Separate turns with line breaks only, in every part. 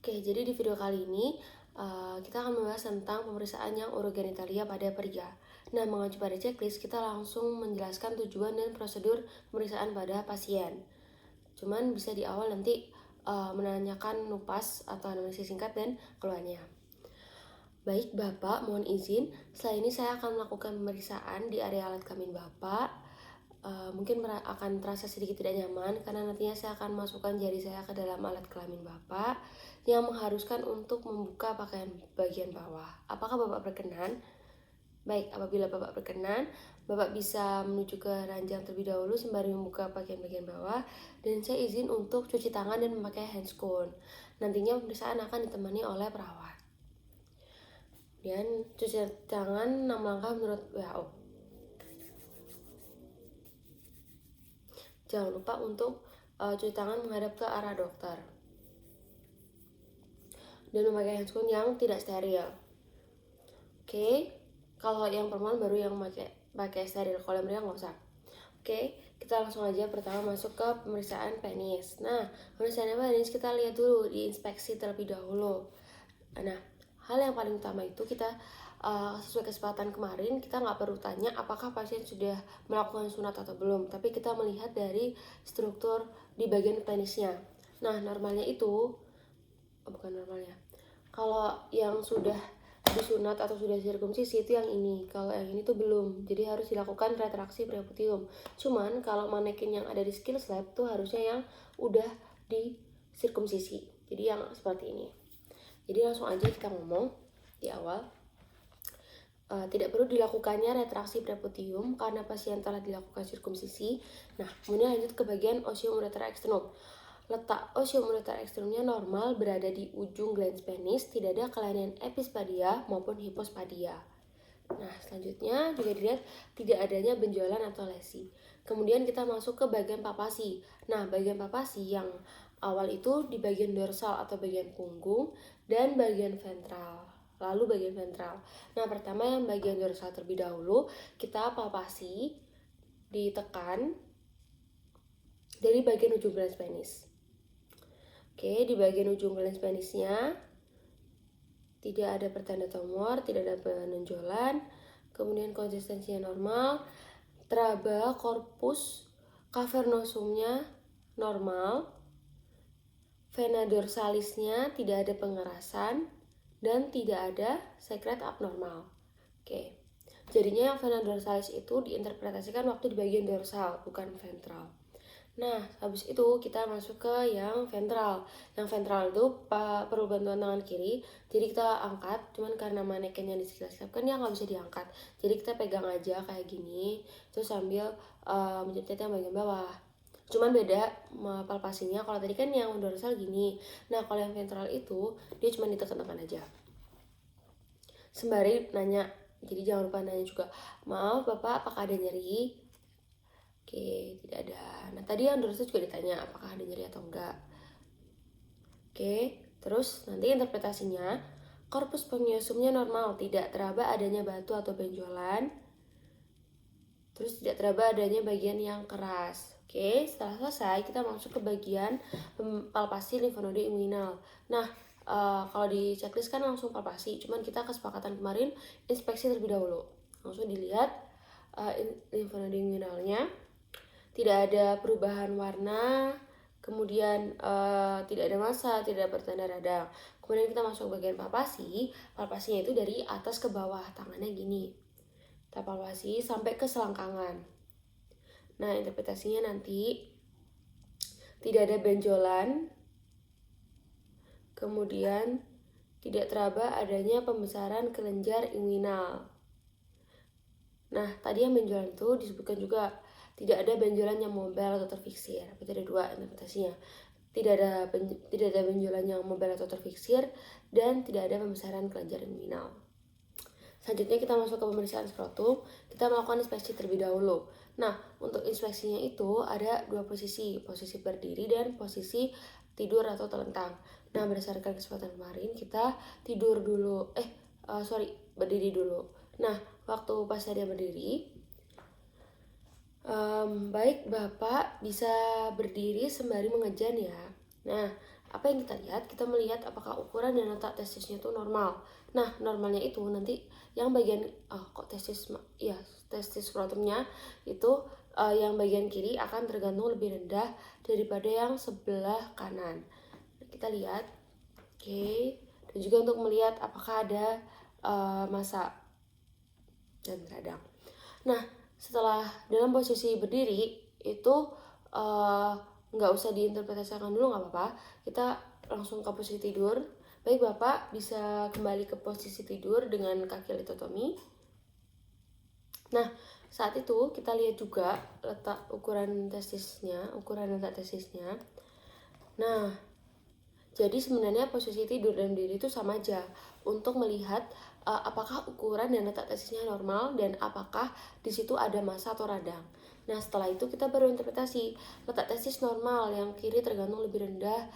Oke, jadi di video kali ini kita akan membahas tentang pemeriksaan yang urogenitalia pada pria. Nah, mengacu pada checklist, kita langsung menjelaskan tujuan dan prosedur pemeriksaan pada pasien. Cuman bisa di awal nanti menanyakan nupas atau anamnesis singkat dan keluhannya. Baik, Bapak, mohon izin. Setelah ini saya akan melakukan pemeriksaan di area alat kelamin Bapak. Mungkin akan terasa sedikit tidak nyaman karena nantinya saya akan masukkan jari saya ke dalam alat kelamin Bapak yang mengharuskan untuk membuka pakaian bagian bawah. Apakah Bapak berkenan? Baik, apabila Bapak berkenan, Bapak bisa menuju ke ranjang terlebih dahulu sembari membuka bagian bawah, dan saya izin untuk cuci tangan dan memakai handscoon. Nantinya pemeriksaan akan ditemani oleh perawat. Dan cuci tangan 6 langkah menurut WHO. Jangan lupa untuk cuci tangan menghadap ke arah dokter dan memakai handscoon yang tidak steril. Oke, kalau yang perempuan baru yang pakai steril, kalau yang pria nggak usah. Oke, kita langsung aja pertama masuk ke pemeriksaan penis. Nah, pemeriksaan penis kita lihat dulu, diinspeksi terlebih dahulu. Nah, hal yang paling utama itu kita sesuai kesepakatan kemarin, kita nggak perlu tanya apakah pasien sudah melakukan sunat atau belum, tapi kita melihat dari struktur di bagian penisnya. Nah, normalnya itu, bukan normalnya, kalau yang sudah disunat atau sudah sirkumsisi itu yang ini, kalau yang ini tuh belum, jadi harus dilakukan retraksi prepucium. Cuman kalau manekin yang ada di skills lab tuh harusnya yang udah di sirkumsisi, jadi yang seperti ini. Jadi langsung aja kita ngomong di awal. Tidak perlu dilakukannya retraksi prepucium karena pasien telah dilakukan sirkumsisi. Nah, kemudian lanjut ke bagian osium ureter externum. Letak osium ureter externumnya normal, berada di ujung glans penis, tidak ada kelainan epispadia maupun hipospadia. Nah, selanjutnya juga dilihat tidak adanya benjolan atau lesi. Kemudian kita masuk ke bagian papasi. Nah, bagian papasi yang awal itu di bagian dorsal atau bagian punggung dan bagian ventral. Lalu bagian ventral. Nah, pertama yang bagian dorsal terlebih dahulu, kita palpasi, ditekan dari bagian ujung glans penis. Oke, di bagian ujung glans penisnya tidak ada pertanda tumor, tidak ada penonjolan, kemudian konsistensinya normal, traba corpus cavernosumnya normal, vena dorsalisnya tidak ada pengerasan, dan tidak ada sekret abnormal. Oke, jadinya yang vena dorsalis itu diinterpretasikan waktu di bagian dorsal, bukan ventral. Nah, habis itu kita masuk ke yang ventral. Yang ventral itu perlu bantuan tangan kiri, jadi kita angkat, cuman karena manekennya di sekilas kan dia nggak bisa diangkat. Jadi kita pegang aja kayak gini, terus sambil menjepit yang bagian bawah. Cuman beda palpasinya, kalau tadi kan yang dorsal gini. Nah, kalau yang ventral itu dia cuma ditekan-tekan aja. Sembari nanya, jadi jangan lupa nanya juga, maaf Bapak, apakah ada nyeri? Oke, tidak ada. Nah, tadi yang dorsal juga ditanya apakah ada nyeri atau enggak. Oke, terus nanti interpretasinya, korpus spongiosumnya normal, tidak teraba adanya batu atau benjolan. Terus tidak teraba adanya bagian yang keras. Oke, setelah selesai kita masuk ke bagian palpasi limfonode inguinal. Nah, kalau di checklist kan langsung palpasi, cuman kita kesepakatan kemarin inspeksi terlebih dahulu. Langsung dilihat limfonode inguinalnya, tidak ada perubahan warna, kemudian tidak ada massa, tidak ada pertanda radang. Kemudian kita masuk bagian palpasi, palpasinya itu dari atas ke bawah, tangannya gini. Kita palpasi sampai ke selangkangan. Nah, interpretasinya nanti tidak ada benjolan, kemudian tidak teraba adanya pembesaran kelenjar inguinal. Nah, tadi yang benjolan itu disebutkan juga tidak ada benjolan yang mobile atau terfiksir. Berarti ada dua interpretasinya. Tidak ada benjolan yang mobile atau terfiksir, dan tidak ada pembesaran kelenjar inguinal. Selanjutnya kita masuk ke pemeriksaan skrotum. Kita melakukan inspeksi terlebih dahulu. Nah, untuk inspeksinya itu ada dua posisi berdiri dan posisi tidur atau telentang. Nah, berdasarkan kesempatan kemarin kita tidur dulu, berdiri dulu. Nah, waktu pas dia berdiri, baik Bapak bisa berdiri sembari mengejan ya. Nah, apa yang kita lihat? Kita melihat apakah ukuran dan letak testisnya itu normal. Nah, normalnya itu nanti yang bagian testis skrotumnya itu yang bagian kiri akan tergantung lebih rendah daripada yang sebelah kanan. Kita lihat, oke. Dan juga untuk melihat apakah ada massa dan radang. Nah, setelah dalam posisi berdiri itu nggak usah diinterpretasikan dulu, nggak apa-apa. Kita langsung ke posisi tidur. Baik, Bapak bisa kembali ke posisi tidur dengan kaki litotomi. Nah, saat itu kita lihat juga letak ukuran letak testisnya. Nah, jadi sebenarnya posisi tidur dan berdiri itu sama aja untuk melihat apakah ukuran dan letak testisnya normal dan apakah di situ ada massa atau radang. Nah, setelah itu kita baru interpretasi. Letak testis normal, yang kiri tergantung lebih rendah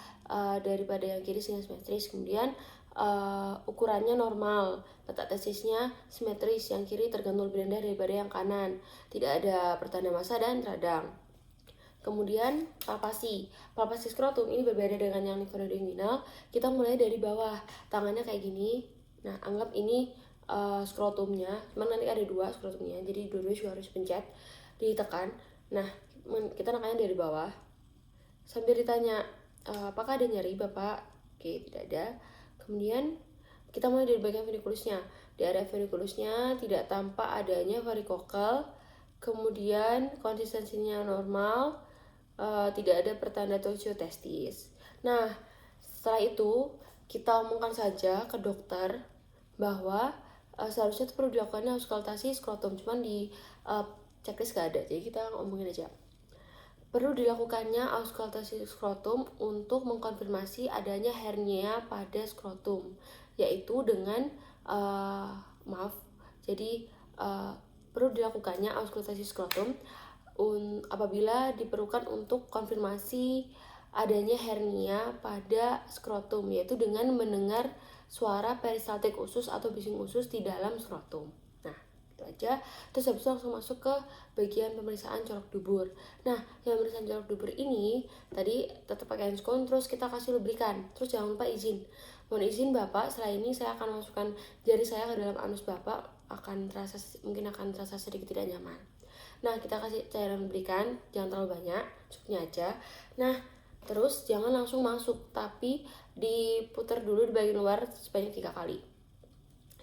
daripada yang kiri sehingga simetris. Kemudian ukurannya normal, letak testisnya simetris, yang kiri tergantung lebih rendah daripada yang kanan. Tidak ada pertanda massa dan radang. Kemudian palpasi skrotum ini berbeda dengan yang linfonoduodenal. Kita mulai dari bawah, tangannya kayak gini. Nah, anggap ini skrotumnya, memang nanti ada 2 skrotumnya, jadi dua-duanya juga harus pencet, ditekan. Nah, kita nekannya dari bawah sambil ditanya, apakah ada nyeri, Bapak? Oke, tidak ada. Kemudian kita mulai dari bagian venikulusnya. Di area venikulusnya tidak tampak adanya varikokal. Kemudian konsistensinya normal, tidak ada pertanda tosiotestis. Nah, setelah itu kita omongkan saja ke dokter bahwa seharusnya itu perlu dilakukannya auskultasi skrotum, cuman di checklist gak ada, jadi kita ngomongin aja. Perlu dilakukannya auskultasi skrotum untuk mengkonfirmasi adanya hernia pada skrotum, yaitu dengan perlu dilakukannya auskultasi skrotum apabila diperlukan untuk konfirmasi adanya hernia pada skrotum, yaitu dengan mendengar suara peristaltik usus atau bising usus di dalam skrotum. Nah, itu aja. Terus habis itu langsung masuk ke bagian pemeriksaan colok dubur. Nah, yang pemeriksaan colok dubur ini tadi tetap pakai handskon, terus kita kasih lubrikan. Terus jangan lupa izin. Mohon izin Bapak, setelah ini saya akan masukkan jari saya ke dalam anus Bapak, mungkin akan terasa sedikit tidak nyaman. Nah, kita kasih cairan lubrikan, jangan terlalu banyak, cukupnya aja. Nah, terus jangan langsung masuk, tapi diputar dulu di bagian luar sebanyak 3 kali.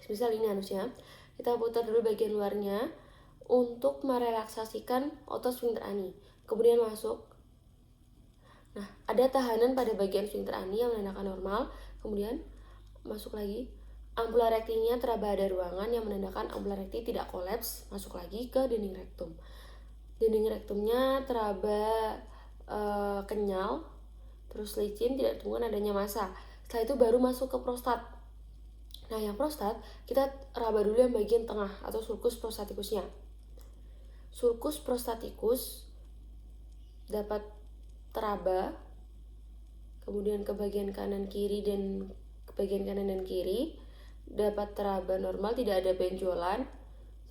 Misal ini anusnya, kita putar dulu bagian luarnya untuk merelaksasikan otot sphincter ani. Kemudian masuk. Nah, ada tahanan pada bagian sphincter ani yang menandakan normal. Kemudian masuk lagi. Ampula rektinya teraba ada ruangan yang menandakan ampula rekti tidak kolaps. Masuk lagi ke dinding rektum. Dinding rektumnya teraba kenyal, terus licin, tidak ditemukan adanya massa. Setelah itu baru masuk ke prostat. Nah, yang prostat kita raba dulu yang bagian tengah atau sulcus prostatikusnya. Sulcus prostatikus dapat teraba, kemudian ke bagian kanan dan kiri dapat teraba normal, tidak ada benjolan.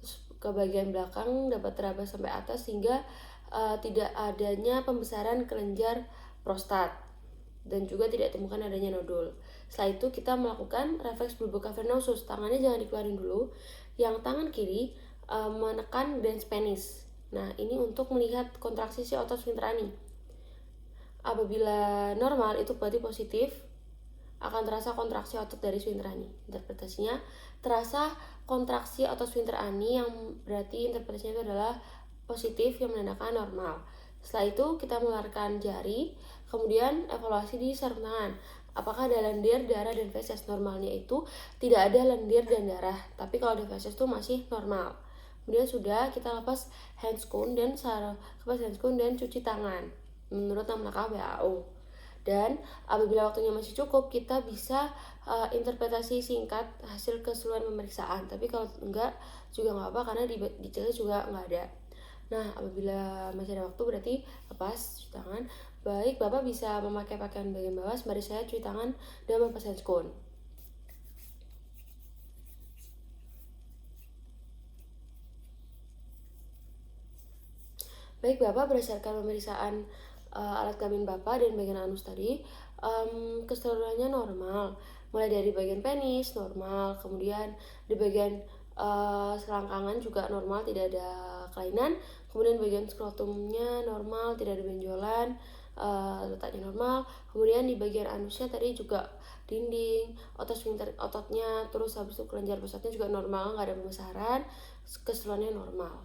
Terus ke bagian belakang dapat teraba sampai atas sehingga tidak adanya pembesaran kelenjar prostat dan juga tidak ditemukan adanya nodul. Setelah itu kita melakukan refleks bulbo cavernosus. Tangannya jangan dikeluarin dulu. Yang tangan kiri menekan dens penis. Nah, ini untuk melihat kontraksi si otot sphincter ani. Apabila normal itu berarti positif, akan terasa kontraksi otot dari sphincter ani. Interpretasinya terasa kontraksi otot sphincter ani, yang berarti interpretasinya itu adalah positif yang menandakan normal. Setelah itu kita mengeluarkan jari, kemudian evaluasi di sarung tangan. Apakah ada lendir, darah, dan feses? Normalnya itu tidak ada lendir dan darah, tapi kalau ada feses itu masih normal. Kemudian sudah kita lepas handskun dan cuci tangan menurut nama WHO. Dan apabila waktunya masih cukup, kita bisa interpretasi singkat hasil keseluruhan pemeriksaan. Tapi kalau enggak juga nggak apa, karena di checklist juga nggak ada. Nah, apabila masih ada waktu berarti lepas cuci tangan. Baik, Bapak bisa memakai pakaian bagian bawah, mari saya cuci tangan dan melepas handskun. Baik, Bapak, berdasarkan pemeriksaan alat kelamin Bapak dan bagian anus tadi keseluruhannya normal. Mulai dari bagian penis normal, kemudian di bagian selangkangan juga normal, tidak ada kelainan. Kemudian bagian skrotumnya normal, tidak ada benjolan, letaknya normal. Kemudian di bagian anusnya tadi juga dinding, otot sphincter ototnya, terus habis itu kelenjar prostatnya juga normal, nggak ada pembesaran, keseluruhannya normal.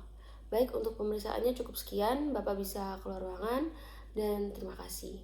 Baik, untuk pemeriksaannya cukup sekian. Bapak bisa keluar ruangan dan terima kasih.